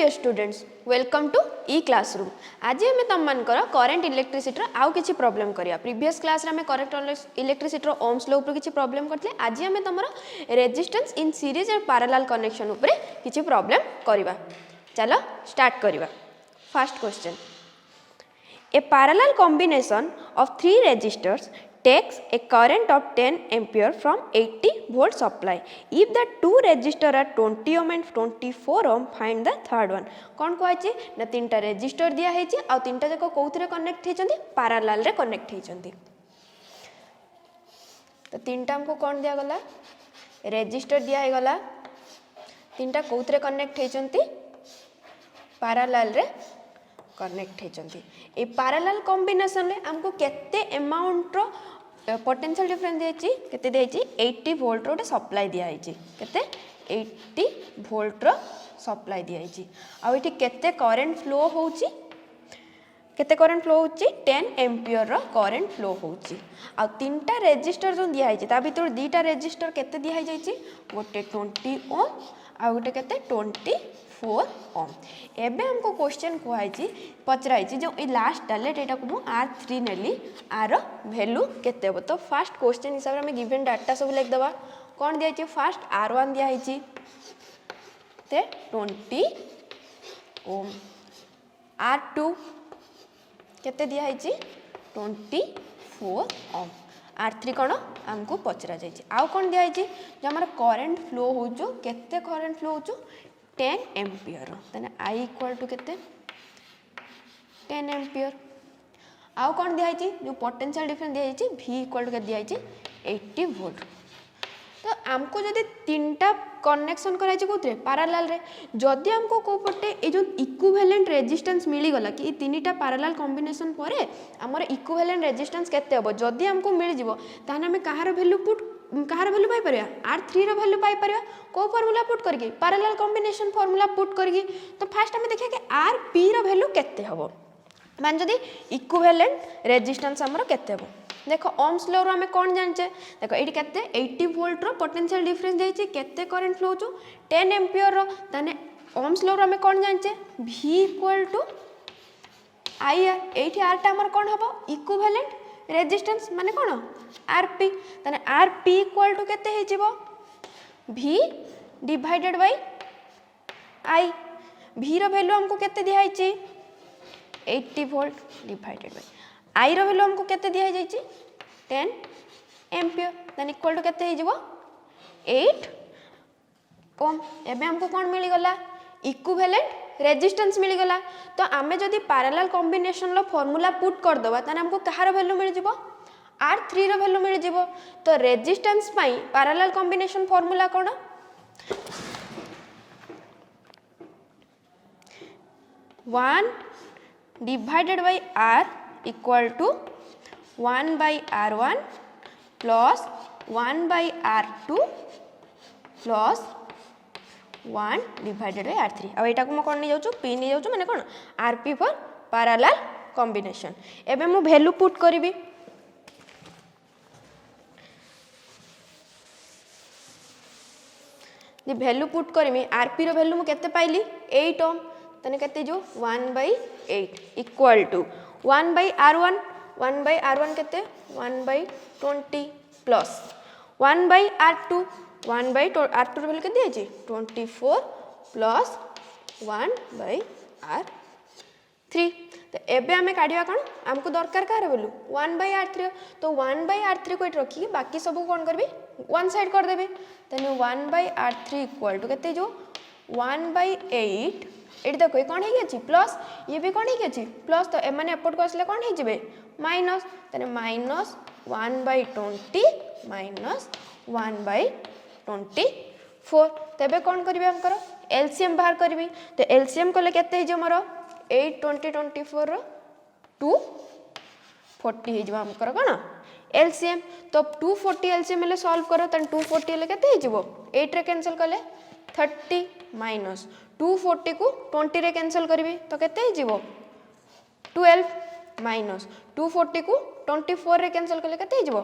Dear students welcome to e classroom. आज आम तुम मानकर करेन्ट इलेक्ट्रिसिटी आउ किसी प्रॉब्लम करिया। प्रीवियस क्लास रे करेन्ट इलेक्ट्रिसिटी ओम्स लॉ ऊपर किसी प्रॉब्लम करते। आज आम तुम resistance in series and parallel connection ऊपर किसी प्रॉब्लम करिवा। चलो स्टार्ट करिवा। First question, a parallel combination of three resistors takes a current of 10 ampere from 80 volt supply. If the two resistors are 20 ohm and 24 ohm, find the third one. कौन कहछि ना तीनटा resistor दिया हेछि आ तीनटा जको कोउथरे connect हेचंती parallel रे connect हेचंती। तो तीनटा हमको कौन दिया गला रेजिस्टर दिया हे गला। तीनटा कोउथरे कनेक्ट हेचंती पैरेलल रे कनेक्ट हेचंती। ए पैरेलल कॉम्बिनेशन रे हमको केते अमाउंट रो पोटेंशियल डिफरेंस देछि केते देछि 80 वोल्ट रो सप्लाई दिया हेछि केते 80 वोल्ट रो सप्लाई दिया हेछि। आ एठी केते करंट फ्लो होउछि केते करंट फ्लो होउछि 10 एम्पियर रो करंट फ्लो होउछि। आ तीनटा रेजिस्टर जो दिया हेछि ता भीतर दीटा रेजिस्टर केते दिया हे जाइछि गोटे 20 ओम आ गोटे केते 24 ओम। एबे हमको क्वेश्चन कहै पचराई जो ई लास्ट डालेट एटा को R3 नेली आर वैल्यू केते हो। तो फर्स्ट क्वेश्चन हिसाब रे हम गिवन डाटा सब लिख दबा। कोन दिया छि फर्स्ट R1 दिया हि छि ते 20 ओम, R2 केते दिया हि छि 24 ओम, R3 कोन हमको पचरा जाय छि। आउ कोन दिया हि छि जो हमर करंट फ्लो हो जो केते करंट फ्लो हो जो 10 एम्पियर तने I इक्वल टू केते 10 एम्पियर। आउ कौन दिया जो पोटेंशियल डिफरेंस दिया V इक्वल टू के दिया 80 वोल्ट। तो हमको जदि तीनटा कनेक्शन कराई कोथरे पैरेलल रे जदि हमको को पटे ए जो इक्विवेलेंट रेजिस्टेंस मिली गला कि तीनटा पैरेलल कॉम्बिनेशन परे हमर इक्विवेलेंट रेजिस्टेंस केते होबो जदि हमको मिल जिवो ताने हम कहार वैल्यू पुट कहार वैल्यू पाई परिया R3 रो वैल्यू पाई परिया को फार्मूला पुट करके पैरेलल कॉम्बिनेशन फार्मूला पुट करके। तो फर्स्ट हम देखिए कि RP रो वैल्यू केते होबो मान जदि इक्विवेलेंट रेजिस्टेंस हमर केते होबो। देखो ओम्स लॉ रो हमें कोन जानचे देखो एठी केते 80 वोल्ट रो पोटेंशियल डिफरेंस देछि केते करंट फ्लो होचो 10 एम्पियर रो ताने ओम्स लॉ रो हमें कोन जानचे V इक्वल टू IR। एठी R टा हमर कोन हबो इक्विवेलेंट रेजिस्टेंस माने कोन RP ताने RP इक्वल टू केते हे जिवो V divided by I। V रो वैल्यू हमको केते दिया हिची 80 वोल्ट डिवाइडेड बाय I रो वैल्यू हमको केते दिया जायछि 10 एम्पियर देन इक्वल टू केते हे जिवो 8 ओम। एबे हमको कोन मिली गला इक्विवेलेंट रेजिस्टेंस मिली गला। तो आमे जदि पैरेलल कॉम्बिनेशन लो फार्मूला पुट कर दबा तने हमको कहार वैल्यू मिल जिवो R3 रो वैल्यू मिल जिवो। तो रेजिस्टेंस पई पैरेलल कॉम्बिनेशन फार्मूला कोन 1 divided by R equal to 1 by R1 plus 1 by R2 plus 1 divided by R3। अब एटा को म कोन नै जाउछु P नै जाउछु माने कोन RP फॉर पैरेलल कॉम्बिनेशन। एबे मु वैल्यू पुट करबी जे वैल्यू पुट करमी RP रो वैल्यू मु केते पाइली 8 ओम तने केते जो 1 by 8 equal to 1 by R1 केते 1 by 20 plus 1 by R2 1 by R2 रो वैल्यू केते दिया 24 प्लस 1 by R3। तो एबे हमें काढिया कोन हमको दरकार कार वैल्यू 1 by R3। तो 1 by R3 को इट रखी बाकी सब कोन करबी वन साइड कर देबे तने 1 by R3 इक्वल टू केते जो 1 by 8 एटी देखो कौन है प्लस ये भी कौन है प्लस। तो एमाने एपट को आसले कौन है जिबे माइनस तने माइनस 1 by 20 माइनस 1 by 24। तबे कौन करिवे हम करो एलसीएम बाहर करबी। तो एलसीएम कले केते हे जो मोर 8 20 24 रो 240 हे जो हम करो कोन एलसीएम। तो 240 एलसीएम ले सॉल्व करो तन 240 ले केते हे जिवो 8 रे कैंसिल कले 30 माइनस 240 को 20 रे कैंसिल करबी तो केते हे जिवो 12 माइनस 240 को 24 रे कैंसिल कले केते हे जिवो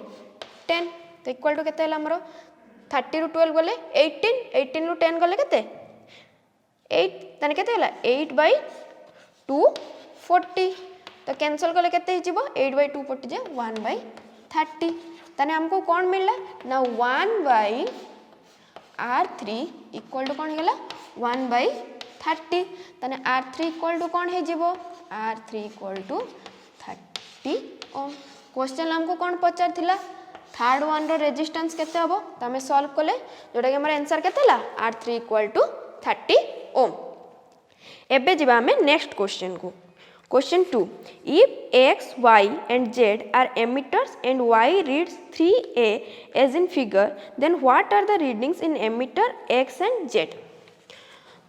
10। तो इक्वल टू केते हला हमरो 30 रु 12 गले 18 18 रु 10 गले केते 8 ताने केते हला 8/240 तो कैंसल कले केते हिजिबो 8/240 जे 1/30 ताने हमको कौन मिलला ना 1/r3 इक्वल टू कौन हेगला 1/30 ताने r3 इक्वल टू कौन हेजिबो r3 equal to 30 ohm question हमको कौन पचार थिला थर्ड वन रो रेजिस्टेंस केते हबो त हमें सॉल्व कले जोटा कि हमर आंसर केते ला r3 इक्वल टू 30 ओम एबे जिबा हमें नेक्स्ट क्वेश्चन को question 2 if x y and z are emitters and y reads 3a as in figure then what are the readings in emitter x and z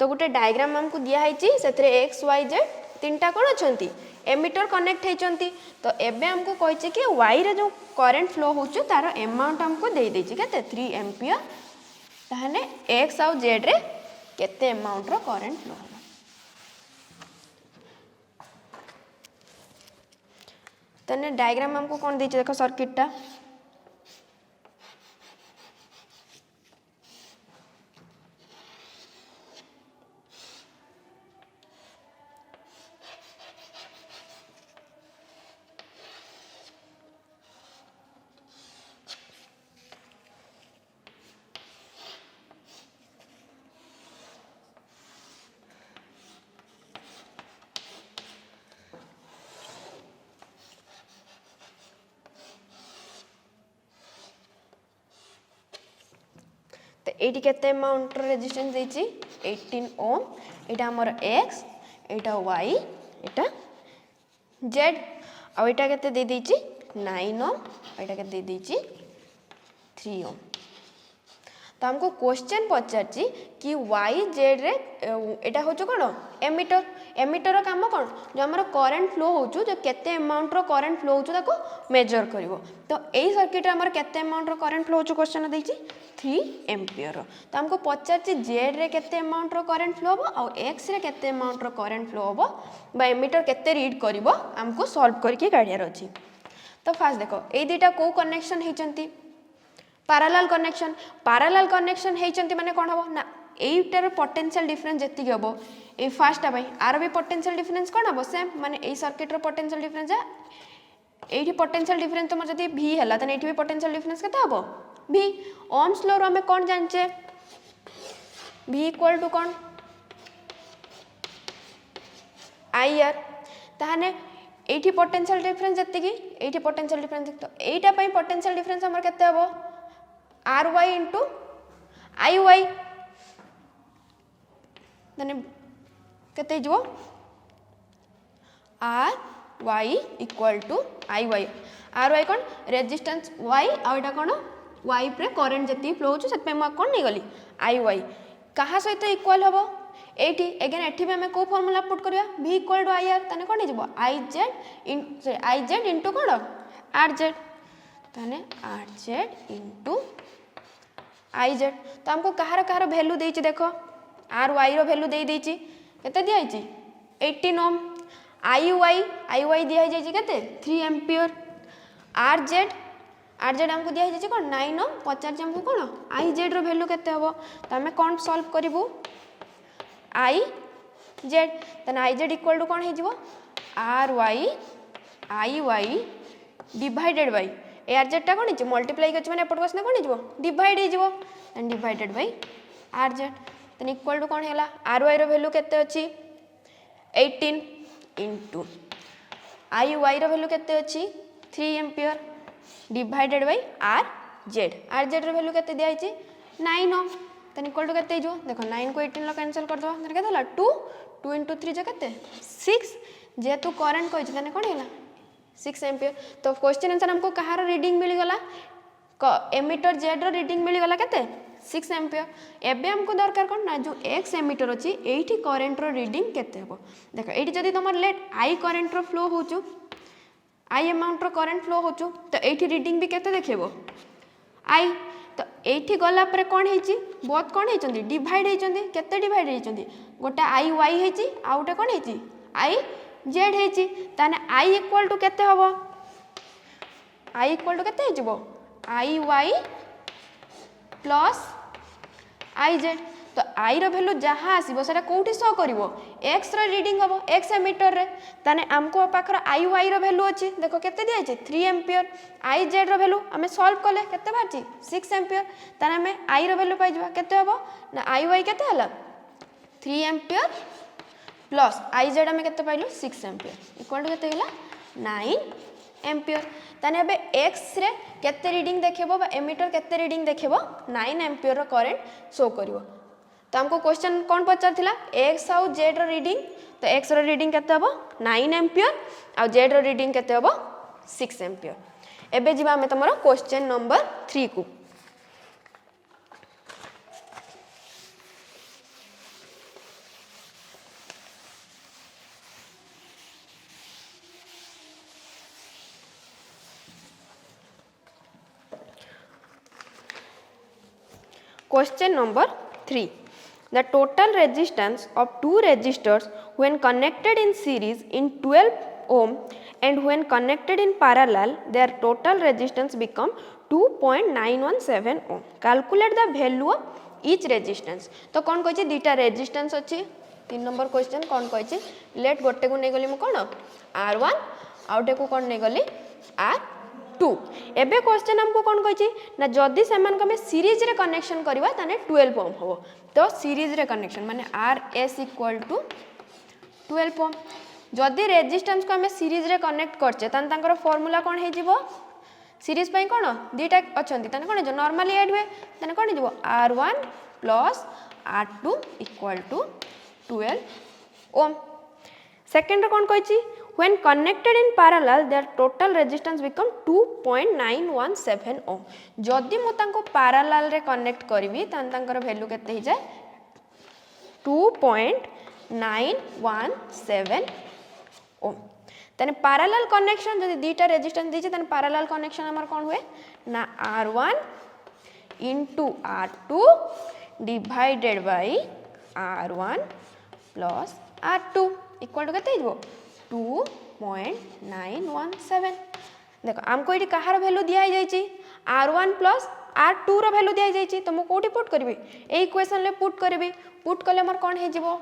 तो गोटे diagram हमको दिया है से x y z तीनटा कौन अच्छा एमिटर कनेक्ट होती तो एबे हमको कही कि y रे जो करंट फ्लो हो तार अमाउंट हमको दे देछि केते 3 एम्पियर ताहने x आउ z रे केते अमाउंट रो करंट फ्लो हो तने डायग्राम हमको कौन देछि देखो सर्किट टा तो ये केते अमाउंट रेजिस्टेंस देछि 18 ओम एटा हमर x एटा y एटा z आ एटा केते दे देछि 9 ओम एटा केते दे देछि 3 ओम तो हमको क्वेश्चन पचारछि कि y z रे एटा होचो कोन एमिटर एमिटर रो काम कोन जो हमर करंट फ्लो होचो जो केते अमाउंट रो करंट फ्लो होचो ताको मेजर करिवो तो एई सर्किट रे हमर केते अमाउंट रो करंट फ्लो होचो क्वेश्चन देछि 3 एम्पियर तो हमको पचारछि जेड रे केते अमाउंट रो करंट फ्लो हो और एक्स रे केते अमाउंट रो करंट फ्लो हो बा एमिटर केते रीड करिवो हमको सॉल्व करके काढियार अछि तो फास्ट देखो ए दुटा को कनेक्शन हेचंती पैरेलल कनेक्शन हेचंती माने कोन हबो ना एटार पोटेंशियल डिफरेंस जति हबो ए फास्ट भाई आर भी पोटेंशियल डिफरेंस कोन हबो सेम माने ए सर्किट रो पोटेंशियल डिफरेंस एठी पोटेंशियल डिफरेंस तमर जति v हला तने एठी भी पोटेंशियल डिफरेंस केते हबो v ओम्स लॉ रो हमें कौन जानचे v इक्वल टू कौन IR ताहाने एठी पोटेंशियल डिफरेंस जति की एठी पोटेंशियल डिफरेंस तो एटा पई पोटेंशियल डिफरेंस हमर केते हबो RY * IY तने केते जो RY equal to IY RY कौन रेजिस्टेंस y आ एटा कौन y प्रे करंट जति फ्लो हो से पे म कोन नै गली IY कहा सहित इक्वल हबो एठी अगेन एठी भी हमें को फार्मूला पुट करिया v इक्वल टू IR तने कोन हिजबो IZ इनटू कोन RZ तने RZ इनटू IZ तो हमको कहार वैल्यू देछि देखो RY रो वैल्यू दे देछि केते दिया हिछि 18 ओम IY दिया हिछि केते 3 एम्पियर RZ हमको दिया हिछि कोन 9 ओम पचार हमको कोन IZ रो वैल्यू केते हबो त हमें कोन सॉल्व करिवो IZ तने IZ इक्वल टू कोन हिजिवो RY IY divided by RZ टा कोन हिछि मल्टीप्लाई करछ माने एपट क्वेश्चन कोन हिजिवो डिवाइड हिजिवो एंड डिवाइडेड बाय RZ तने इक्वल टू कोन हैला RY रो वैल्यू केते अछि 18 इनटू IY रो वैल्यू केते अछि 3 एम्पियर डिवाइडेड बाय RZ रो वैल्यू केते दिया हिछि 9 ओम तने इक्वल टू केते हिजो देखो 9 को 18 लो कैंसिल कर दो तने केते हला 2 * 3 जो केते 6 जेतु करंट कहि तने कोन हैला 6 एम्पियर तो क्वेश्चन आंसर हमको कहार रीडिंग मिली गला एमिटर जेड रो रीडिंग मिली गला केते 6 एम्पियर एबे हमको दरकार कोन ना जो x एमिटर अछि एठी करंट रो रीडिंग केते हबो देखो एठी जदी तमर लेट I करंट रो फ्लो होचु I अमाउंट रो करंट फ्लो होचु तो एठी रीडिंग भी केते देखेबो I तो एठी गला पर कोन हेची बहुत कोन हेचंदी डिवाइड हेचंदी केते डिवाइड हेचंदी गोटा IY हेची आउटा कोन हेची IZ हेची ताने I इक्वल टू केते हबो I इक्वल टू केते हेजिबो IY प्लस IZ तो आई रो वैल्यू जहाँ आसो से कौटी शो कर एक्स रीडिंग हम एक्स एमीटर रे ताने आमको पाखर आई वाई रो वैल्यू अच्छी देख केते दिया 3 एम्पियर आई जेड रो वैल्यू आम सॉल्व कले केते बाहर 6 एम्पियर ताने आम आई रो वैल्यू पाइबा केते हबो ना आई वाई केते हला 3 एम्पियर प्लस आई जेड आम केते पाइलु 6 एम्पियर इक्वल टू केते हला 9 एम्पियर ताने एबे एक्स रे केते रीडिंग देखिबो बा एमीटर केते रीडिंग देखिबो 9 एम्पियर रो करंट शो करिवो। तो हमको क्वेश्चन कौन पचार थिला एक्स आउ जेड रो रीडिंग तो एक्स रो रीडिंग केते हबो 9 एम्पियर आउ जेड रो रीडिंग केते हबो 6 एम्पियर। एबे जिबा हमें तमरो क्वेश्चन नंबर 3 को Question number 3. The total resistance of two resistors when connected in series in 12 ohm and when connected in parallel their total resistance become 2.917 ohm. Calculate the value of each resistance. तो कौन कहिछि दुटा resistance अछि 3 number question कौन कहिछि late गोटे को नै गली म कोन R1 आउटे को कोन नै गली R2 एबे क्वेश्चन हमको कौन कहिछि ना जदी समान को में सीरीज रे कनेक्शन करबा ताने 12 ओम हो तो सीरीज रे कनेक्शन माने RS इक्वल टू 12 ओम जदी रेजिस्टेंस को हमें सीरीज रे कनेक्ट करछे तान तांकर फार्मूला कोन हे जिवो सीरीज पई कोन दीटा अछंती ताने कोन जो नॉर्मली ऐड हुए ताने कोन जिवो R1 plus R2 equal to 12 ohm second कोन कहिछि when connected in parallel their total resistance become 2.917 ohm जदि मो तांको parallel रे कनेक्ट करबी तान तांकर वैल्यू केते हो जाए 2.917 ohm तने parallel connection जदि दीटा रेजिस्टेंस दीचे तने parallel connection हमर कोन हुए ना R1 into R2 divided by R1 plus R2 equal to केते हो 2.917 देखो आमको ये कहार वैल्यू दिया जाइए R1 प्लस R2 रो वैल्यू दिया जाइए तो मु कोठी पुट करबी ए इक्वेशन ले पुट करबी पुट कले हमर कोन हे जिवो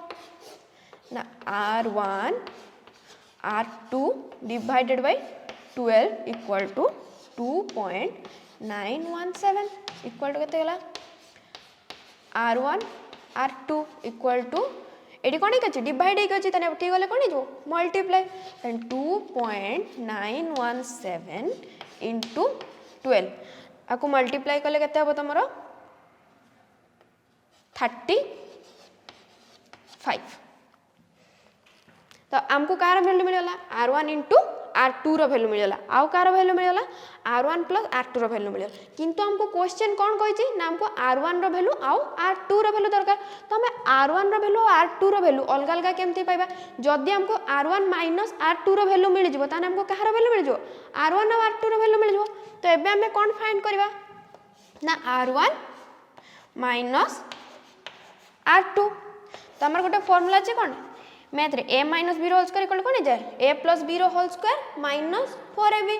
ना R1 R2 divided by 12 equal to 2.917 equal to केते होला R1 R2 equal to AD कोन के डिवाइड हे के तने ठीक गले कोन जो मल्टीप्लाई देन 2.917 into 12 आको मल्टीप्लाई कले केते हबो तमरो 35 तो हमको कार वैल्यू मिलला R1 into R2 रो वैल्यू मिलला आउ कार वैल्यू मिलला R1 plus R2 रो वैल्यू मिलला किंतु हमको क्वेश्चन कोन कहिछि ना हमको R1 रो वैल्यू आउ R2 रो वैल्यू दरकार तो हमें R1 रो वैल्यू R2 रो वैल्यू अलग अलग केमती पाइबा जदी हमको R1 minus R2 रो वैल्यू मिल जिवो ताने हमको कार वैल्यू मिल जिवो R1 और R2 रो वैल्यू मिल जिवो तो एबे हमें कोन फाइंड करबा ना R1 minus R2 तो हमर गोटे फार्मूला छै कोन मैथ रे a minus b whole square equal कोन जाय a plus b whole square minus 4ab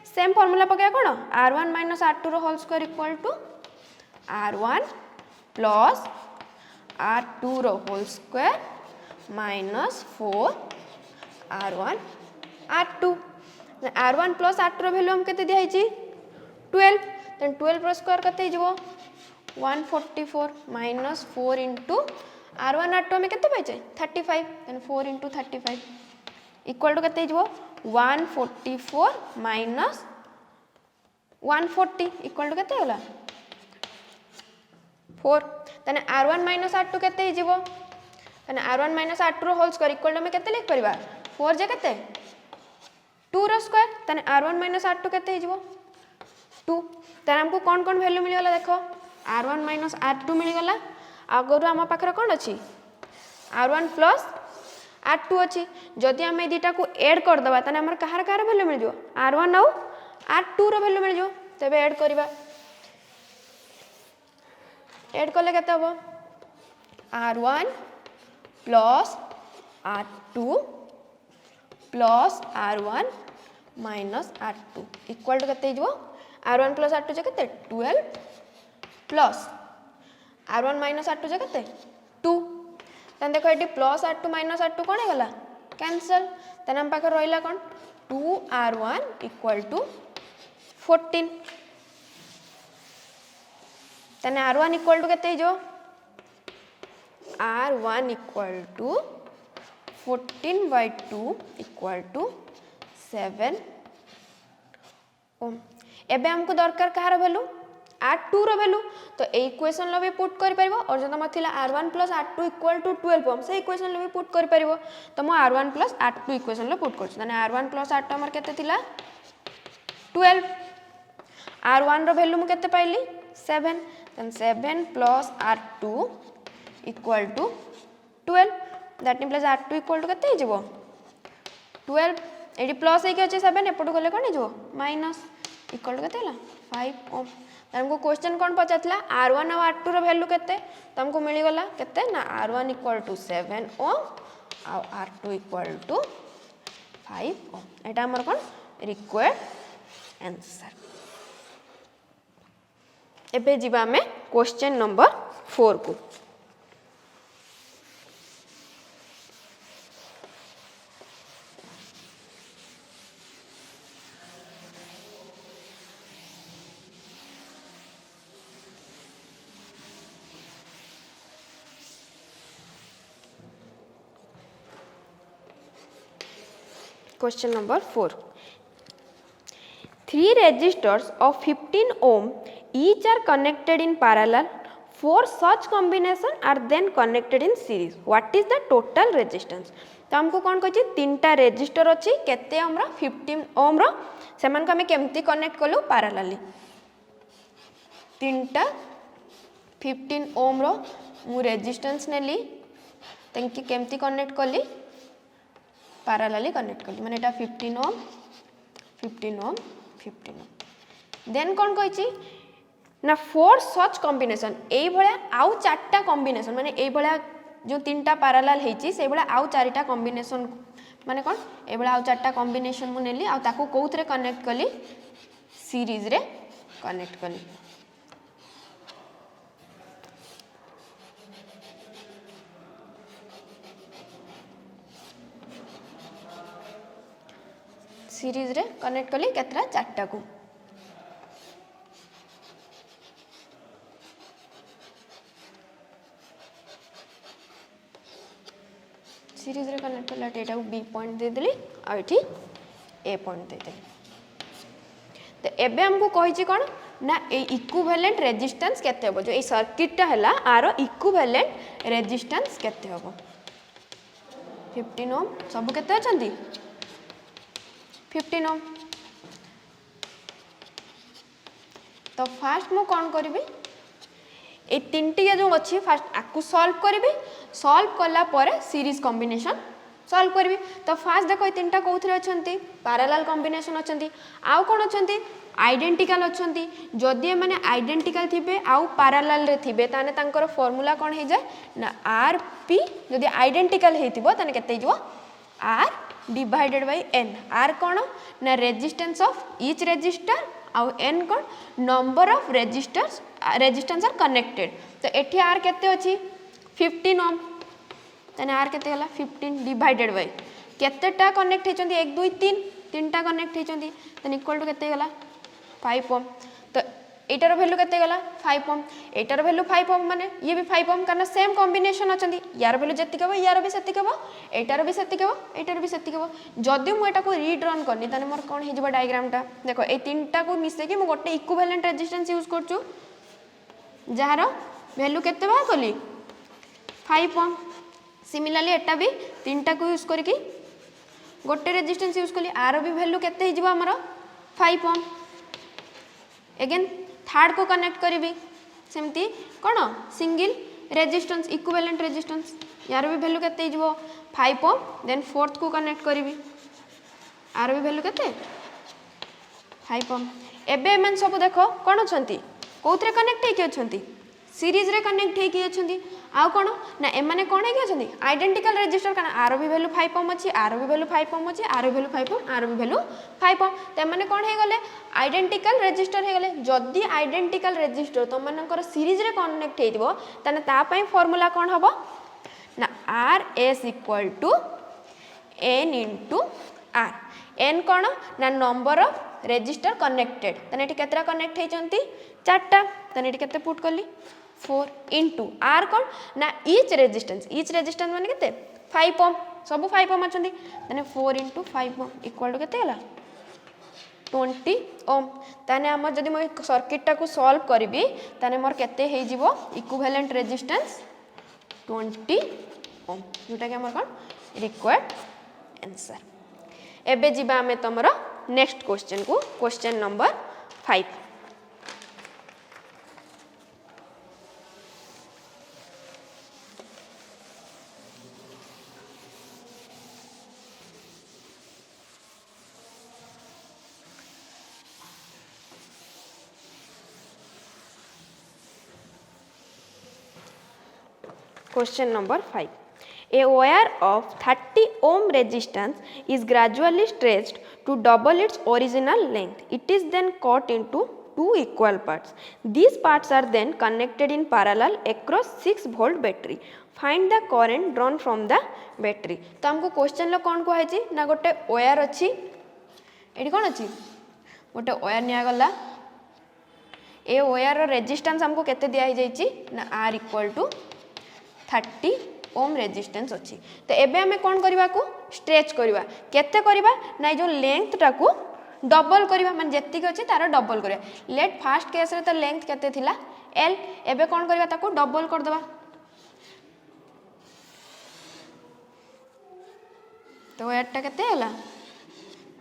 same formula पके कोन r1 minus r2 whole square equal to r1 plus r2 whole square minus 4 r1 r2 r1 plus r2 value हम केते दिया हिची 12 then 12 रो square केते हिजबो 144 minus 4 into R1 R2 में केते पाइछे 35 then 4 into 35 equal to केते हिजबो 144 minus 140 इक्वल टू केते होला 4 देन R1 minus R2 केते हिजबो then R1 minus R2 whole square equal to में केते लिख परिबा 4 जे केते 2 रो square then R1 minus R2 केते हिजबो 2 देन हमको कोन वैल्यू मिलला देखो R1 minus R2 मिल गला आगरु आम पाखर कौन अच्छी R1 प्लस R2 अच्छी जदि आम दीटा को ऐड करदे ताने हमर कहार कहार वैल्यू मिल जो R1 आउ R2 रो वैल्यू मिल जो तबे ऐड करबा ऐड करले केते हबो R1 plus R2 plus R1 minus R2 equal to केते हिजबो R1 प्लस R2 जे केते 12 प्लस R1 माइनस R2 जे केते 2 तन देखो ये प्लस R2 माइनस R2 कौन है कैंसल तन हम पाखे रहा कौन 2R1 इक्वल टू 14 तने R1 इक्वल टू केते जो R1 equal to 14/2 equal to 7 ohm एबे हमको दरकार कहार वैल्यू R2 रो वैल्यू तो ए इक्वेशन लो भी पुट कर परिबो और जो तम थिला R1 + R2 इक्वल टू 12 ओम से इक्वेशन लो भी पुट कर परिबो तो म R1 + R2 इक्वेशन लो पुट करछ तने R1 + R2 हमर केते थिला 12 R1 रो वैल्यू म केते पाइली 7 then 7 plus R2 equal to 12 that implies R2 equal to केते हिजबो 12 एडी प्लस एक अछि 7 एपटो गले कोन हिजबो माइनस इक्वल टू केते हला 5 ओम हमको क्वेश्चन कोन पचातला R1 और R2 रो वैल्यू केते त हमको मिली गला केते ना R1 equal to 7 ओम और R2 equal to 5 ओम एटा हमर कोन रिक्वायर्ड आंसर एबे जीवा में क्वेश्चन नंबर 4 को question number 4 3 resistors of 15 ohm each are connected in parallel. 4 such combination are then connected in series. What is the total resistance? तो हमको कौन कही तीनटा रेजिस्टर अच्छी केते हमरा 15 ओम रो सेमान को हमें केमती कनेक्ट कलु पैरेलली तीनटा 15 ओम रो मु रेजिस्टेंस नेली तेंकी केमती कनेक्ट कली पैरेलली कनेक्ट कली माने एटा 15 ओम 15 ओम 15 ओम देन कौन कही ना 4 सच कॉम्बिनेशन एई भलिया आउ चारटा कॉम्बिनेशन माने एई भलिया जो तीनटा पैरेलल हेची से भलिया आउ चारटा कॉम्बिनेशन माने कोन ए भलिया आउ चारटा कॉम्बिनेशन मु नेली आ ताको कोउथरे कनेक्ट कली सीरीज रे कनेक्ट कली सीरीज रे कनेक्ट कली केतरा चारटा को सीरीज रे कनेक्ट कला एटा बी पॉइंट दे देली आ एठी ए पॉइंट दे देली तो एबे हमको कहिछि कोन ना ए इक्विवेलेंट रेजिस्टेंस केते होबो जो ए सर्किट टा हला आरो इक्विवेलेंट रेजिस्टेंस केते होबो 15 ओम सब केते अछंती 15 ओम तो फास्ट मु कोन करबी ए तीनटी जो अच्छी फास्ट आकु सॉल्व करबी सॉल्व कला परे सीरीज कॉम्बिनेशन सॉल्व करबी तो फास्ट देखो तीनटा कोथरे अछंती पैरेलल कॉम्बिनेशन अछंती आउ कोन अछंती आइडेंटिकल अछंती जदि माने आइडेंटिकल थिबे आउ पैरेलल रे थिबे ताने तांकर फार्मूला कोन हे जाय ना आरपी जदि आइडेंटिकल हेतिबो ताने केते हिजो R divided by N R कोन ना रेजिस्टेंस ऑफ ईच रेजिस्टर आउ एन कोन number of resistors resistance are connected तो एठी आर केते अछि 15 ओम तने आर केते गला 15 डिवाइडेड बाय केतेटा कनेक्ट हेचंती 1 2 3 तीनटा कनेक्ट हेचंती तने इक्वल टू केते गला 5 ओम तो एटार वैल्यू केते गला 5 ओम एटार वैल्यू 5 ओम माने ये भी 5 ओम करना सेम कॉम्बिनेशन अछंती यार वैल्यू जति कहबो यार भी सेति कहबो एटार भी सेति कहबो एटार भी सेति कहबो जदि मु एटा को रीड्रन करनी तने मोर कोन हे जबो डायग्राम टा देखो ए तीनटा को मिसे के मु गोटे इक्विवेलेंट रेजिस्टेंस यूज करछु जहार वैल्यू केते बा कली 5 ओम सिमिलरली एटा भी तीनटा को यूज करके गोटे रेजिस्टेंस यूज कली आर भी वैल्यू केते हिजबो हमर 5 ओम अगेन थर्ड को कनेक्ट करी सेमती कौन सिंगल रेजिस्टेंस इक्विवेलेंट रेजिस्टेंस यार भी वैल्यू केते हिजबो 5 ओम देन फोर्थ को कनेक्ट करी आर भी वैल्यू केते 5 ओम एबे मन सब देखो कौन अछंती कोथरे कनेक्ट हेकी अछंती सीरीज रे कनेक्ट हेकी अछंती आउ कौन ना एमाने कौन है आइडेंटिकल रेजिस्टर कारण आर भी वैल्यू 5 ओम अच्छी आर भी वैल्यू 5 ओम अच्छी आर भी वैल्यू 5 ओम आर भी वैल्यू 5 ओम तो एमाने कौन है गले आइडेंटिकल रेजिस्टर है गले जदी आइडेंटिकल रेजिस्टर तुम मानकर सीरीज रे कनेक्ट हेतिबो तने ता पई फार्मूला कौन हबो ना R S equal to N into R N कौन ना नंबर ऑफ रेजिस्टर कनेक्टेड तने एठी केतरा कनेक्ट हेचंती चारटा तने एठी केते पुट करली 4 इंटू आर कौन ना ईच रेजिस्टेंस माने केते 5 ओम सब 5 ओम अछंती तने 4 इंटू 5 ओम इक्वल टू केते हला 20 ओम ताने हम जदि मैं सर्किट टाको सॉल्व करबी ताने मोर केते हे जिवो इक्विवेलेंट रेजिस्टेंस 20 ओम जोटा कि हमर कोन रिक्वायर्ड आंसर एबे जिबा हमें तमरो नेक्स्ट क्वेश्चन को question number 5 Question number 5. A wire of 30 ohm resistance is gradually stretched to double its original length. It is then cut into two equal parts. These parts are then connected in parallel across 6 volt battery. Find the current drawn from the battery. तो हमको question लो कौन को है ना गोटे wire अच्छी eighty कौन अच्छी गोटे वायर निया गला ए वायर रेजिस्टेंस हमको केते दिया ही जाइची ना R equal to 30 ohm resistance अच्छी तो एबे हमें कौन करबा को स्ट्रेच करबा केते करबा ना जो लेंथ टाको डबल करबा माने जेति के अछि तार डबल करबा लेट फर्स्ट केस रे तो लेंथ केते थिला एल एबे कौन करबा ताको डबल कर दबा तो एटा केते हला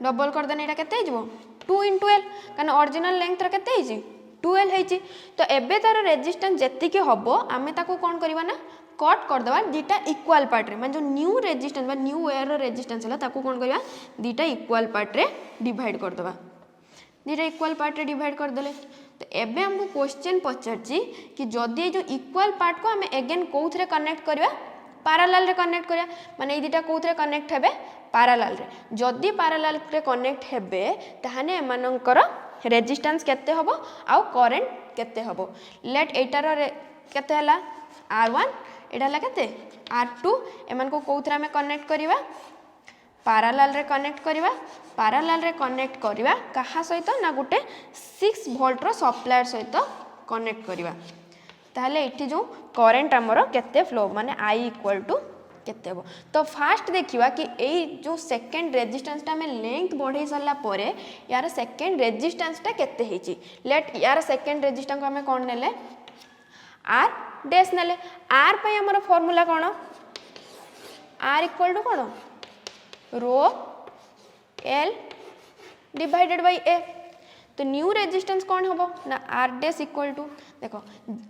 डबल कर देने एटा केते हिजबो 2 into l कारण ओरिजिनल लेंथ रे केते हिची 2l हेची तो एबे तार रेजिस्टेंस जेति के हबो आमे ताको कौन करबा ना कट कर दबा दीटा इक्वल पार्ट रे माने जो न्यू रेजिस्टेंस बा न्यू वायर रो रेजिस्टेंस हला ताको कोन करबा दीटा इक्वल पार्ट रे डिवाइड कर दबा दीटा इक्वल पार्ट रे डिवाइड कर देले तो एबे हमको क्वेश्चन पचारची कि जदी जो इक्वल पार्ट को हमें अगेन कोथरे कनेक्ट करबा पैरेलल रे कनेक्ट करया माने ए दीटा कोथरे कनेक्ट हेबे पैरेलल रे जदी पैरेलल रे कनेक्ट हेबे ताहाने एमानकर रेजिस्टेंस केते हबो आ करंट केते हबो लेट एटार केते हला R1 एटा हला केते R2 एमान को कोथरा में कनेक्ट करिवा पैरेलल रे कनेक्ट करिवा पैरेलल रे कनेक्ट करिवा कहा सहित ना गुटे 6 वोल्ट रो सप्लायर सहित कनेक्ट करिवा ताहले एठी जो करंट हमरो केते फ्लो माने I इक्वल टू केते हो तो फास्ट देखिवा कि एई जो सेकंड रेजिस्टेंस ता में लेंथ बढ़े सरला परे यार सेकंड रेजिस्टेंस ता केते हेची लेट यार सेकंड रेजिस्टेंस को हमें कोन नेले R डैश नेले R पे हमर फार्मूला कोन R इक्वल टू कोन रो L डिवाइडेड बाय A तो न्यू रेजिस्टेंस कौन होबो ना R डैश इक्वल टू देखो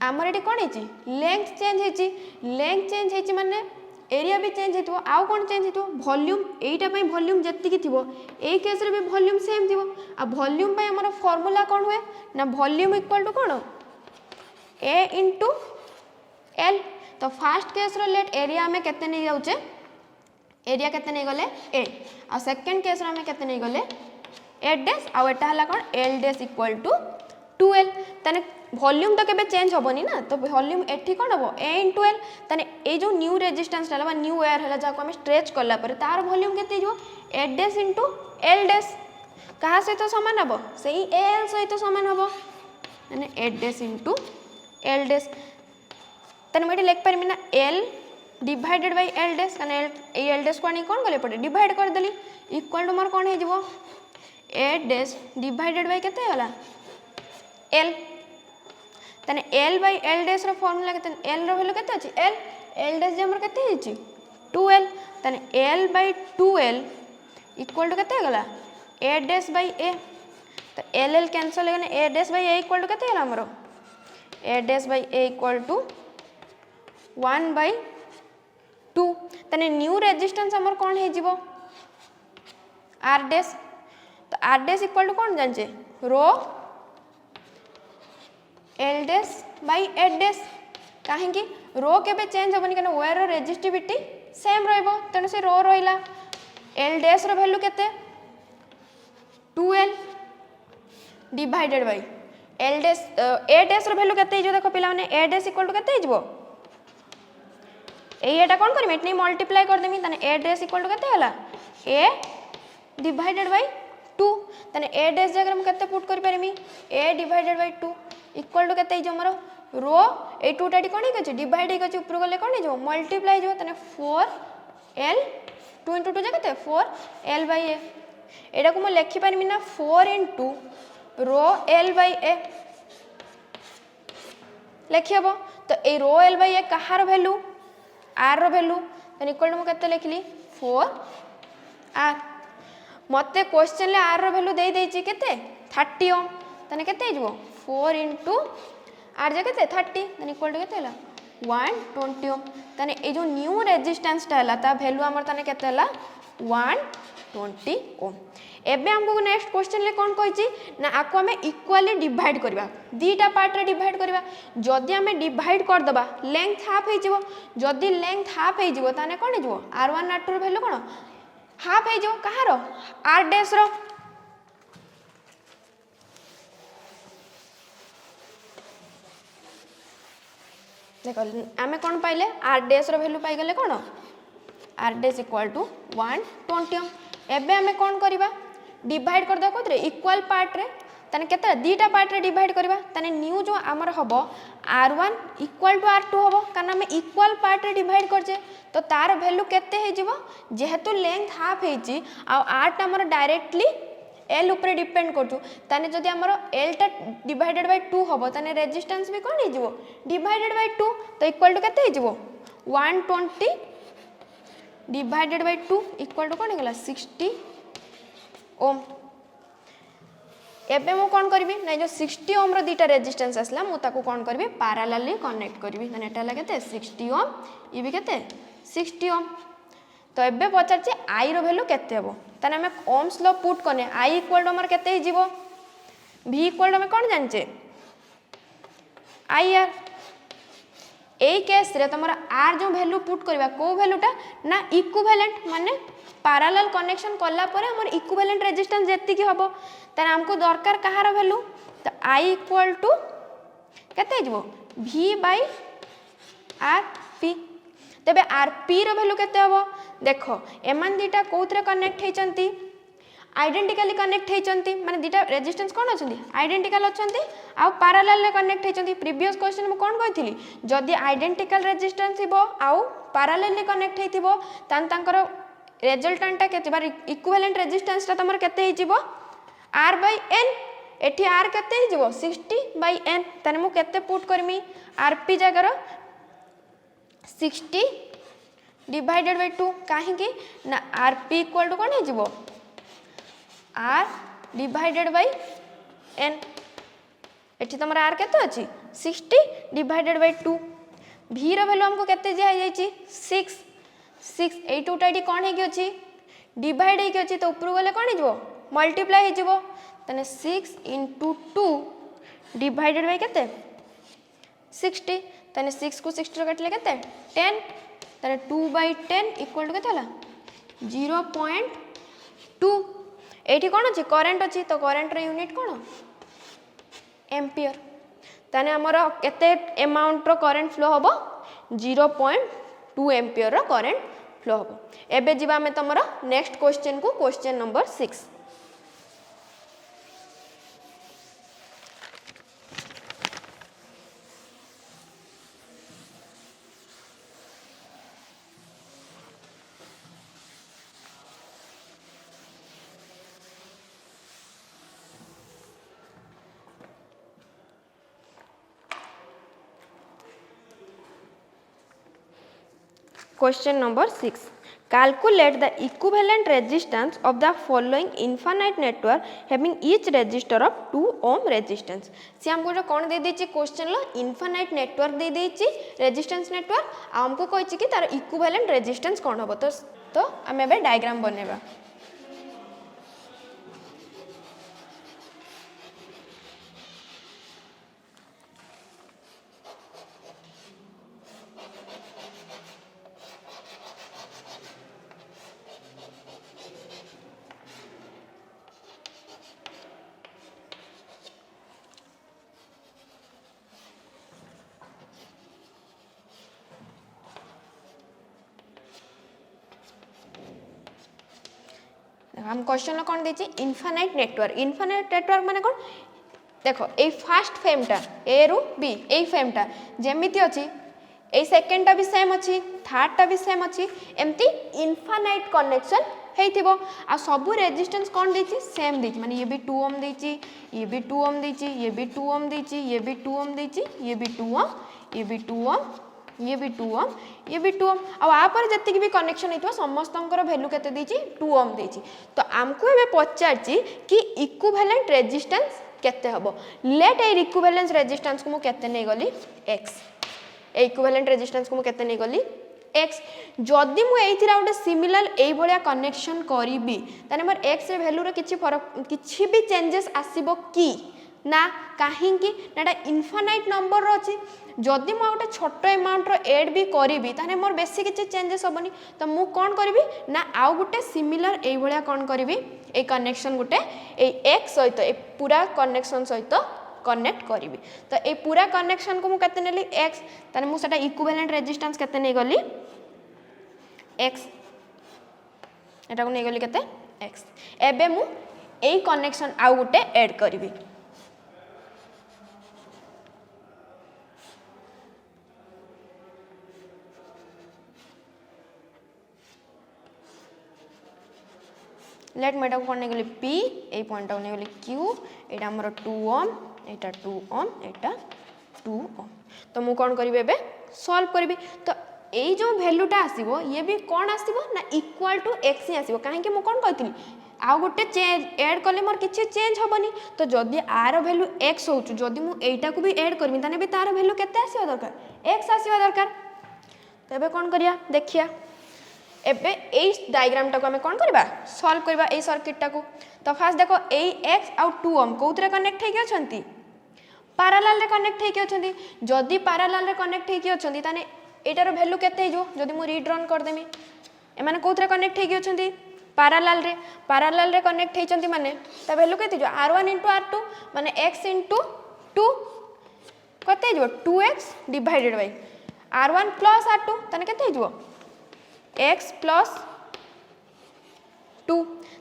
हमर एटी कोन हेची लेंथ चेंज हेची माने एरिया भी चेंज हेतु आउ कोन चेंज हेतु वॉल्यूम एटा पई वॉल्यूम जत्ति की थिबो ए केस रे भी वॉल्यूम सेम थिबो आ वॉल्यूम पई हमर फार्मूला कोन हुए ना वॉल्यूम इक्वल टू कोन A into L तो फर्स्ट केस रो लेट एरिया में केते नै जाउचे एरिया केते नै गले A आ सेकंड केस रो में केते नै गले A डैश आ एटा हला कोन L dash equal to 2L तने वॉल्यूम तो केबे चेंज होबनी ना तो वॉल्यूम एठी कोन होबो A into L तने ए जो न्यू रेजिस्टेंस हला बा न्यू वायर हला जाको हम स्ट्रेच करला पर तार वॉल्यूम केते जो A dash into L dash कहा से तो समान हबो सही L सहित समान हबो माने A dash into L dash तने मेटी लिख परमी ना L divided bye L dash कने L डैश को आनी कोन गले पड़े डिवाइड कर देली इक्वल टू मोर कोन हे जिवो A डैश डिवाइडेड बाय केते होला L तने L बाय L डैश रो फार्मूला केते L रो वैल्यू केते अछि L डैश जे हमर केते हिची 2L तने L bye 2L equal to केते गला A डैश बाय A तो L कैंसिल हो गने A dash by A equal to केते होला हमरो A dash by A equal to 1 by 2 तने न्यू रेजिस्टेंस हमर कोन हे जिवो R डैश तो R डैश इक्वल टू कोन जानचे रो L dash by A dash कहीं रो केबे चेंज हेबनी कना वायर रो रेजिस्टिविटी सेम रहइबो तेणु से रो रहिला एल डैश रो वैल्यू केते 2l divided by L dash A dash रो वैल्यू केते हिजो देखो पिला माने ए डैश इक्वल टू केते हिजो एटा कोन करमी एटनी मल्टीप्लाई कर देमी तने ए डैश इक्वल टू केते होला ए डिवाइडेड बाय 2 तने ए डैश जगह हम केते पुट कर permit A divided by 2 equal to केते हिजो हमरो रो ए 2 टाटी कोन हिगछ डिवाइड हिगछ ऊपर गले कोन हिजो मल्टीप्लाई हिजो तने 4l 2 * 2 जगते 4l बाय a एटा को म लिखि परमी ना 4 * रो l बाय a लिखि हबो तो ए रो l बाय a कहार वैल्यू r रो वैल्यू तने इक्वल टू म केते लिखली 4r मते क्वेश्चन ले r रो वैल्यू दे देछि केते 30 ओम तने केते हिजो 4 * r जगते 30 तने इक्वल टू केते होला 120 ओम तने ए जो न्यू रेजिस्टेंस ता हला ता वैल्यू हमर तने केते हला 120 ओम एबे हमको नेक्स्ट क्वेश्चन ले कोन कहिछि ना आको हमें इक्वली डिवाइड करबा दीटा पार्ट रे डिवाइड करबा जदी हमें डिवाइड कर दबा लेंथ हाफ हे जिवो जदी लेंथ हाफ हे जिवो ताने कोन हे जिवो r1 r2 रो वैल्यू कोन हाफ हे जिवो कहारो r डैश रो देखो आमे कोन पाइले r डैश रो वैल्यू पाइ गेले कोन r डैश इक्वल टू 120 एबे हमें कोन करबा डिवाइड कर द कोतरे इक्वल पार्ट रे तने केते दीटा पार्ट रे डिवाइड करबा तने न्यू जो हमर हबो r1 इक्वल टू r2 हबो कारण हमें इक्वल पार्ट रे डिवाइड करजे तो तार वैल्यू केते हे जिवो जेहेतु लेंथ हाफ हे जी आ r टा हमर डायरेक्टली l ऊपर डिपेंड करछु तने जदी हमर l टा डिवाइडेड बाय 2 हबो तने रेजिस्टेंस भी कोन हे जिवो डिवाइडेड बाय 2 तो इक्वल टू केते हे जिवो 120 डिवाइडेड बाय 2 इक्वल टू कोन हे गेला 60 ओम एबे मु कोन करबी नै जो 60 ओम रो दीटा रेजिस्टेंस असला मु ताको कोन करबी पैरेलली कनेक्ट करबी माने एटा लागेते 60 ओम ई भी केते 60 ओम तो एबे पचारछि आई रो वैल्यू केते हेबो तने हमें ओम्स लॉ पुट करने आई इक्वल टू हमर केते हिजिवो v इक्वल टू हमें कोन जानचे आई आर ए केस रे तमरा आर जो वैल्यू पुट करबा को वैल्यूटा ना इक्विवेलेंट माने पैरेलल कनेक्शन करला परे हमर इक्विवेलेंट रेजिस्टेंस जेति की हबो तने हमको दरकार कहार वैल्यू तो आई इक्वल टू केते हिजबो v बाय आर पी तबे आर पी रो वैल्यू केते हबो देखो एमान दीटा कोथरे कनेक्ट हेचंती आइडेंटिकली कनेक्ट हेचंती माने दीटा रेजिस्टेंस कोन अछंती आइडेंटिकल अछंती आ पैरेलल ले कनेक्ट हेचंती प्रीवियस क्वेश्चन में कोन कहिथिली जदी आइडेंटिकल रेजिस्टेंस हिबो आ पैरेलल ले कनेक्ट हेतिबो तान तांकर रिजल्टेंट ता केते बार इक्विवेलेंट रेजिस्टेंस ता तमर केते हिजिबो r बाय n एठी r केते हिजिबो 60 बाय n तने मु केते पुट करमी rp जगर 60 डिवाइडेड बाय 2 काहे कि ना rp इक्वल टू कोन हिजिबो r डिवाइडेड बाय n एठी तमर r केते अछि 60 डिवाइडेड बाय 2 v रो वैल्यू हमको केते दिया जायछि 6 ए टूटा एटी कोन हे कि अछि डिवाइड हे कि अछि तो ऊपर गले कोन हिजबो मल्टीप्लाई हिजबो तने 6 * 2 डिवाइडेड बाय केते 60 तने 6 को 60 रो काटले केते 10 तने 2/10 इक्वल टू केते हला 0.2 एठी कोन अछि करंट अछि तो करंट रो यूनिट कोन एम्पियर तने हमर केते अमाउंट रो करंट फ्लो होबो 0.2 एम्पियर रो करंट फ्लो होबो एबे जिबा में तमरो नेक्स्ट क्वेश्चन को question number 6 Question number 6. Calculate the equivalent resistance of the following infinite network having each resistor of 2 ohm resistance. से हमको जो कौन दे देची क्वेश्चन लो इनफाइनाइट नेटवर्क दे देची रेजिस्टेंस नेटवर्क हमको कहिची कि तार इक्विवेलेंट रेजिस्टेंस कौन होबो तो हम एबे डायग्राम बनेबा हम क्वेश्चन कौन देछि इनफाइनाइट नेटवर्क माने कौन देखो ए फर्स्ट फेमटा ए रु बी ए फेमटा जेमिति अछि ए सेकेंडटा भी सेम अछि थर्डटा भी सेम अछि एमती इनफाइनाइट कनेक्शन हेइथिबो आ सब रेजिस्टेंस कौन देछि सेम देछि माने ये भी 2 ओम देछि ये भी 2 ओम देछि ये भी 2 ओम देछि ये भी 2 ओम देछि ये भी 2 ओम ये भी 2 ओम ये भी 2 ओम ये भी 2 ओम आ आपर जति भी कनेक्शन हेइथो समस्तंकर वैल्यू केते देछि 2 ओम देछि तो हमको एबे पचारछि कि इक्विवेलेंट रेजिस्टेंस केते हबो लेट ए इक्विवेलेंस रेजिस्टेंस को मु केते नै गली x इक्विवेलेंट रेजिस्टेंस को मु केते नै गली x जदि मु एथिरा गोटे सिमिलर एई भलिया कनेक्शन करिबी ताने मोर x रे वैल्यू रे किछि फरक किछि भी चेंजेस आसीबो की ना काहे कि नाटा इनफाइनाइट नंबर रो अछि जदि मु गोटे छोट अमाउंट रो ऐड भी करिबी ताने मोर बेसी किछि चेंजेस होबनी तो मु कोन करिबी ना आउ गोटे सिमिलर एई भलिया कोन करिबी ए कनेक्शन गोटे ए x सहित ए पूरा कनेक्शन सहित कनेक्ट करिबी तो ए पूरा कनेक्शन को मु केते नेली x ताने मु सेटा इक्विवेलेंट रेजिस्टेंस केते नै गली x एटा को नै गली केते x एबे मु एई कनेक्शन आउ गोटे ऐड करिबी लेट मेटा को कोन गली p ए पॉइंट को गली q एटा हमर 2 ओम एटा 2 ओम एटा 2 ओम तो मु कोन करबे एबे सॉल्व करबी तो एई जो वैल्यूटा आसीबो ये भी कोन आसीबो ना इक्वल टू x ही आसीबो काहे कि मु कोन कहतिली आ गोटे चेंज ऐड करले मोर किछि चेंज होबनी तो जदी आर वैल्यू x होचु जदी मु एटा को भी ऐड करबी ताने भी तार वैल्यू केते आसीबा दरकार x आसीबा दरकार तो एबे कोन करिया देखिया एबे एई डायग्राम टा को हमें कोन करबा सॉल्व करबा एई सर्किट टा को तो फास्ट देखो एई x आ 2 ओम कोउतरे कनेक्ट हे के अछंती पैरेलल रे कनेक्ट हे के अछंती जदी पैरेलल रे कनेक्ट हे के अछंती ताने एटार वैल्यू केते जो जदी मु रीड्रॉन कर देमी ए माने कोउतरे कनेक्ट हे के अछंती पैरेलल रे कनेक्ट हे चंती माने ता वैल्यू केते जो r1 * r2 माने x * 2 केते जो 2x divided bye r1 + r2 ताने केते जो x + 2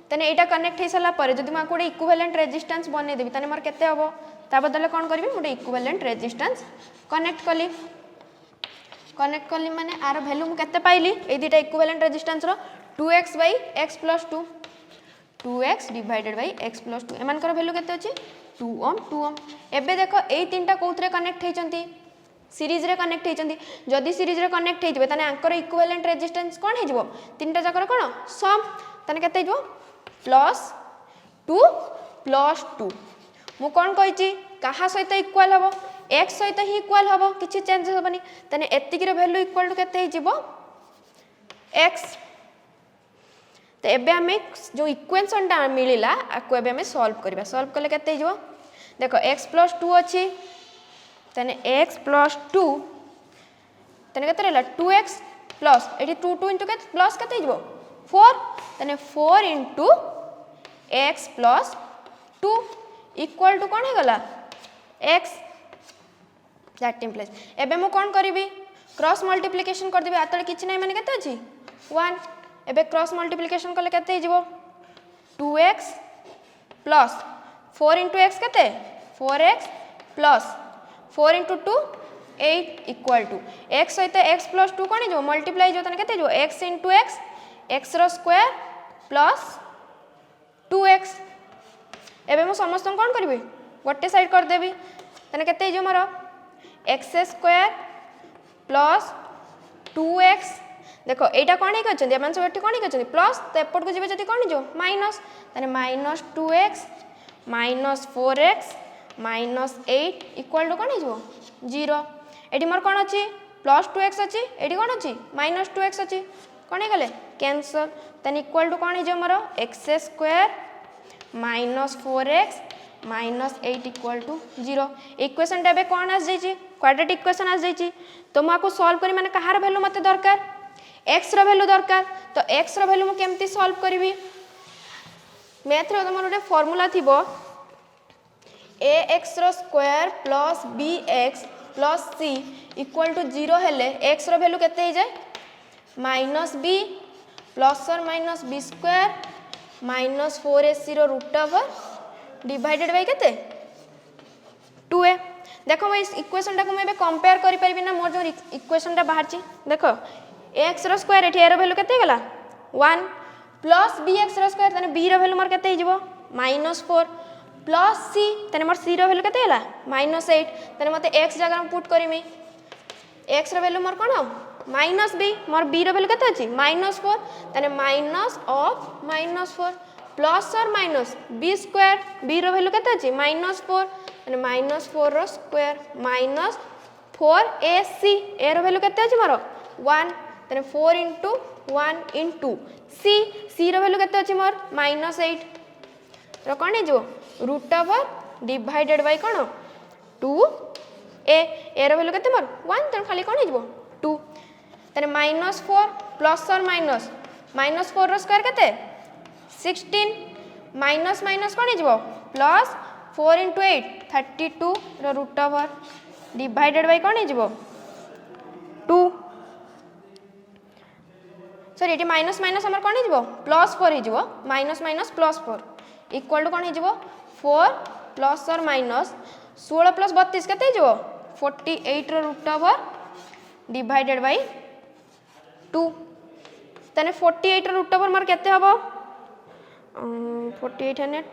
तने एटा कनेक्ट हे सला परे जदी मा कोडे इक्विवेलेंट रेजिस्टेंस बने देबी तने मोर केते हबो ता बदले कोन करबी मोडे इक्विवेलेंट रेजिस्टेंस कनेक्ट कली माने आर वैल्यू मु केते पाइली ए दिटा इक्विवेलेंट रेजिस्टेंस रो 2x / x + 2 2x divided by x + 2 एमान कर वैल्यू केते अछि 2 ओम एबे देखो ए तीनटा कोउतरे कनेक्ट हेचंती सीरीज रे कनेक्ट हेचंती जदी सीरीज रे कनेक्ट हेजिबे तने आंकर इक्विवेलेंट रेजिस्टेंस कोन हेजिबो तीनटा जाकर कोन सम तने केते हेजिबो +2 + 2 मु कोन कहिची कहा सहित इक्वल हबो x सहित ही इक्वल हबो किछि चेंजेस होबनी तने एतिकी रे वैल्यू इक्वल टू केते हेजिबो x तो एबे हमें जो इक्वेशन टा मिलिला आको एबे हमें सॉल्व करले केते हेजिबो देखो x + 2 अछि तने x + 2 तने केते रहला 2x प्लस एठी 2 2 * केते प्लस केते हिजबो 4 तने 4 * x + 2 इक्वल टू कोन हे गला x दैट इम्प्लाइज एबे मु कोन करबी क्रॉस मल्टीप्लिकेशन कर देबे आतले किछ नै माने केते अछि 1 एबे क्रॉस मल्टीप्लिकेशन करले केते हिजबो 2x प्लस 4 * x केते 4x plus 4 * 2 8 equal to x सहित x + 2 कोन जो मल्टीप्लाई जो तने केते जो x * x x रो स्क्वायर प्लस 2x एबे मु समस्त कोन करबी गोटे साइड कर देबी तने केते जो मोर x² प्लस 2x देखो एटा कोन हे कचंदी एमान सब एठी कोन हे कचंदी प्लस तो एपट को जेबे जति कोन जो माइनस तने -2x -4x -8 इक्वल टू कोन हे जो 0 एठी मोर कोन अछि +2x अछि एठी कोन अछि -2x अछि कोन हे गले कैंसल तने इक्वल टू कोन हे जो मोर x² -4x -8 equal to 0 equation टेबे कोन आस जाईची क्वाड्रेटिक इक्वेशन आस जाईची तो माको सॉल्व करी माने कहार वैल्यू मते दरकार x रो वैल्यू दरकार तो x रो वैल्यू मु केमती सॉल्व करबी मैथ रो हमर ओटे फार्मूला थिबो ax रो square plus bx plus c equal to 0 हेले x रो वैल्यू केते हे जाय -b प्लस और minus b square minus 4ac root over divided by केते 2a। देखो मैं इस इक्वेशन टाको मैं कंपेयर करि परिबि ना मोर जो इक्वेशन टा बाहर छि देखो x रो स्क्वायर एठी रो वैल्यू केते गला 1 प्लस bx रो स्क्वायर तने b रो वैल्यू मोर केते हिजबो -4 प्लस c तने मोर c रो वैल्यू केते गला -8 तने मते x जगह में पुट करिमी x रो वैल्यू मोर कोन -b मोर b रो वैल्यू केते अछि -4 तने माइनस ऑफ -4 प्लस और माइनस b स्क्वायर b रो वैल्यू केते अछि -4 तने -4 रो स्क्वायर माइनस 4ac a रो वैल्यू केते अछि मोर 1 तने 4 into 1 into c रो वैल्यू केते अछि मोर -8 रो कोन जो रूट ओवर डिवाइडेड बाय कोन 2a a रो वैल्यू केते मोर 1 तने खाली कोन हिजबो 2 तने -4 प्लस और माइनस -4 रो स्क्वायर केते 16 माइनस माइनस कोन हिजबो प्लस 4 into 8 32 रो रूट ओवर डिवाइडेड बाय कोन हिजबो 2 सॉरी एटी माइनस माइनस हमर कोन हिजबो +4 हिजबो माइनस माइनस +4 इक्वल टू कोन हिजबो 4 प्लस और माइनस 16 प्लस 32 केते हिजबो 48 रो रूट ओवर डिवाइडेड बाय 2 तने 48 रो रूट ओवर मार केते हबो 48 है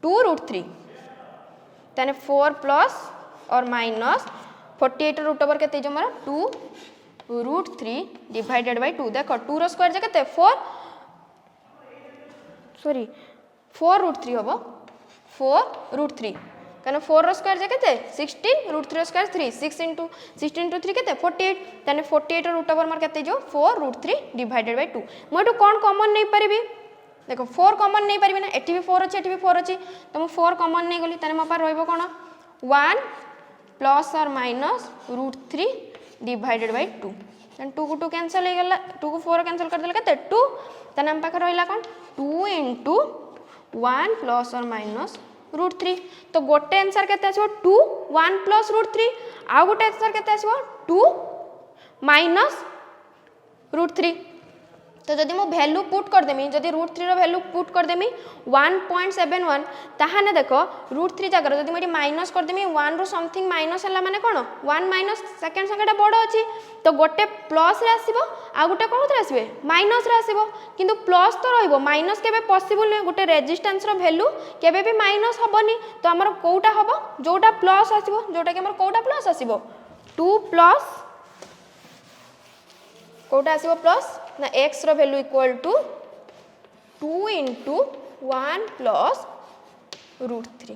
2 रूट 3 तने 4 प्लस और माइनस 48 रूट ओवर केते जो मारा 2 रूट 3 डिवाइडेड बाय 2 देखो 2 रो स्क्वायर जे केते 4 सॉरी 4 रूट 3 होबो 4 रूट 3 कने 4 रो स्क्वायर जे केते 16 रूट 3 रो स्क्वायर 3 6 into 16 into 3 केते 48 तने 48 रूट ओवर मार केते जो 4 रूट 3 डिवाइडेड बाय 2 मोटू कोन कॉमन नै परिबी देखो 4 कॉमन नहीं पारिबे ना एठी भी 4 अछि एठी भी 4 अछि तो मु 4 कॉमन नहीं गली तने मो पार रहइबो कोन 1 प्लस और minus root 3 divided by 2 then 2 को 2 कैंसिल हो गला 2 को 4 कैंसिल कर देला केते 2 तने हम पाखर रहइला कोन 2 into 1 प्लस और माइनस रूट 3 तो गोटे आंसर केते आछो 2 1 प्लस रूट 3 आ गोटे आंसर केते आछो 2 माइनस रूट 3 तो जदि मो वैल्यू पुट कर देमी जदि रूट 3 रो वैल्यू पुट कर देमी 1.71 ताहाने देखो रूट 3 जगह जदि मो माइनस कर देमी 1 रो समथिंग माइनस हला माने कोन 1 माइनस सेकंड संख्याटा बडो अछि तो गोटे प्लस रे आसीबो आ गोटे कोन रे आसीबे माइनस रे आसीबो किंतु प्लस तो रहइबो माइनस केबे पॉसिबल नै गोटे रेजिस्टेंस रो वैल्यू केबे भी माइनस हबोनी तो हमर कोउटा हबो जोटा प्लस आसीबो जोटा कि हमर कोउटा प्लस आसीबो 2 प्लस कोटा आसीबो प्लस ना x रो value equal to 2 into 1 plus root 3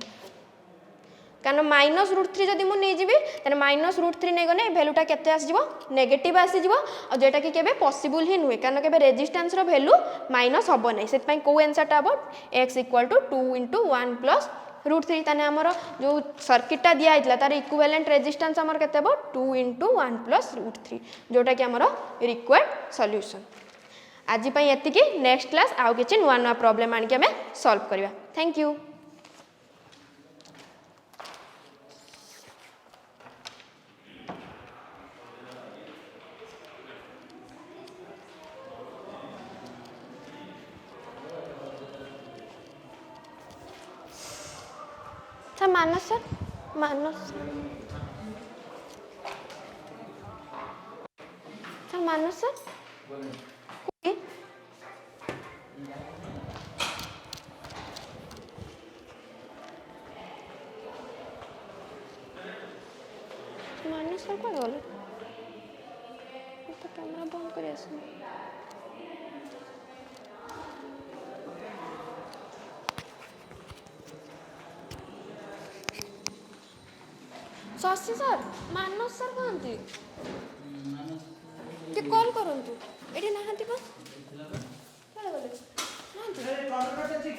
कारण माइनस रूट 3 जदि मु नै जिबी तने माइनस रूट 3 नै गने वैल्यूटा केते आसी जिवो नेगेटिव आसी जिवो और जेटा कि केबे पॉसिबल ही नुहे कारण केबे रेजिस्टेंस रो वैल्यू माइनस हबो नै सेत पई को आंसर टा हबो x equal to 2 into 1 plus root 3 तने हमर जो सर्किट टा दिया आइतला तार इक्विवेलेंट रेजिस्टेंस हमर केते हबो 2 into 1 प्लस रूट 3 जोटा कि हमर रिक्वायर्ड सॉल्यूशन आज पई एतिकी नेक्स्ट क्लास आउ किछि नुवा नुवा प्रॉब्लम आनि के हमें सॉल्व करबा thank you Manas sir Manas sir Manas sir Manas sir कौन गले तो कैमरा बंद कर शशि सर मानस सर कहते कि कॉल करंतु एठी नाहंती बस गले नाहंती